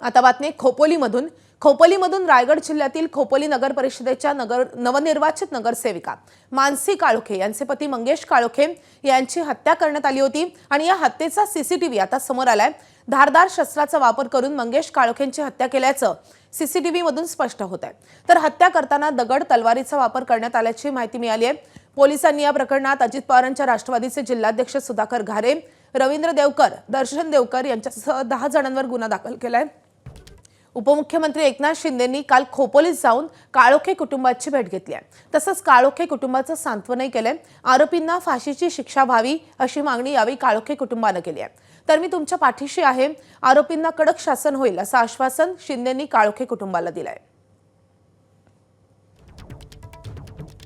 आता बातमी खोपोलीमधून रायगड जिल्ह्यातील खोपोली नगर परिषदेच्या नवनिर्वाचित नगरसेविका मानसी काळोखे यांचे पती मंगेश काळोखे यांची हत्या करण्यात आली होती आणि या हत्येचा सीसीटीव्ही आता समोर आलाय। धारदार शस्त्राचा वापर करून मंगेश काळोखेंची हत्या केल्याचं सीसीटीव्ही मधून स्पष्ट होत आहे। तर हत्या करताना दगड तलवारीचा वापर करण्यात आल्याची माहिती मिळाली आहे। पोलिसांनी या प्रकरणात अजित पवारांच्या राष्ट्रवादीचे जिल्हाध्यक्ष सुधाकर घारे, रवींद्र देवकर, दर्शन देवकर यांच्यासह 10 जणांवर गुन्हा दाखल केलाय। उपमुख्यमंत्री एकनाथ शिंदेंनी काल खोपोलीत जाऊन काळोखे कुटुंबाची भेट घेतली आहे। तसंच काळोखे कुटुंबाचं सांत्वनही केलंय। आरोपींना फाशीची शिक्षा व्हावी अशी मागणी यावेळी काळोखे कुटुंबाने केली आहे। तर मी तुमच्या पाठीशी आहे, आरोपींना कडक शासन होईल असं आश्वासन शिंदेंनी काळोखे कुटुंबाला दिलंय।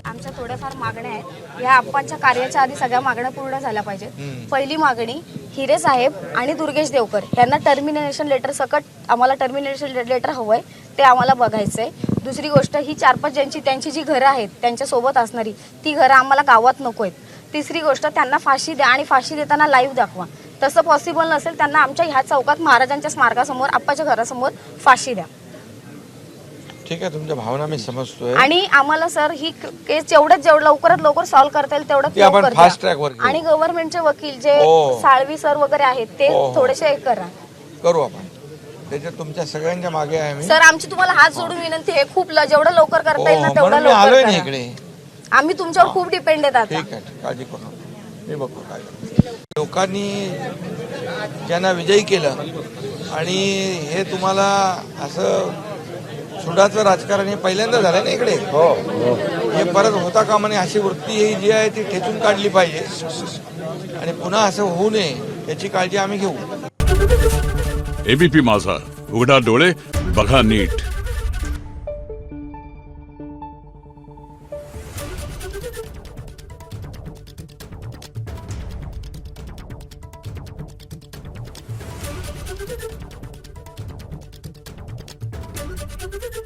आमच्या थोड्याफार मागण्या आहेत। या आप्पांच्या कार्याच्या आधी सगळ्या मागण्या पूर्ण झाल्या पाहिजेत। पहिली मागणी, हिरे साहेब आणि दुर्गेश देवकर यांना टर्मिनेशन लेटर सकट आम्हाला टर्मिनेशन लेटर हवंय, ते आम्हाला बघायचंय। दुसरी गोष्ट, ही 4-5 त्यांची जी घरं आहेत त्यांच्या सोबत असणारी ती घरं आम्हाला गावात नकोयत। तिसरी गोष्ट, त्यांना फाशी द्या आणि फाशी देताना लाईव्ह दाखवा। तसं पॉसिबल नसेल त्यांना आमच्या ह्या चौकात महाराजांच्या स्मारकासमोर आप्पाच्या घरासमोर फाशी द्या। ठीक आहे, तुमच्या भावना मी समजतोय आणि आम्हाला सर ही केस जेवढं लवकरात लवकर सॉल्व्ह करता येईल तेवढं आपण फास्ट ट्रॅक वर आणि गव्हर्नमेंटचे वकील जे साळवी सर वगैरे आहेत ते थोडेसे हे करू आपण। त्याच्यात तुमच्या सगळ्यांच्या मागे आहे मी सर। आमची तुम्हाला हात जोडून विनंती आहे, खूप जेवढं लवकर करता येईल ना तेवढं म्हणून मी आलोय लवकर ना करा। इकडे। आम्ही तुमच्यावर खूप डिपेंड आहेत आता। ठीक आहे, काळजी करू नका, मी बघतो काय करतो। लोकांनी ज्यांना विजयी केलं आणि हे तुम्हाला असं सुडाचं राजकारण हे पहिल्यांदा झालं ना इकडे। हे परत होता कामा नये, अशी वृत्ती ही जी आहे ती ठेचून काढली पाहिजे आणि पुन्हा असं होऊ नये याची काळजी आम्ही घेऊ। एबीपी माझा, उघडा डोळे बघा नीट। Thank you.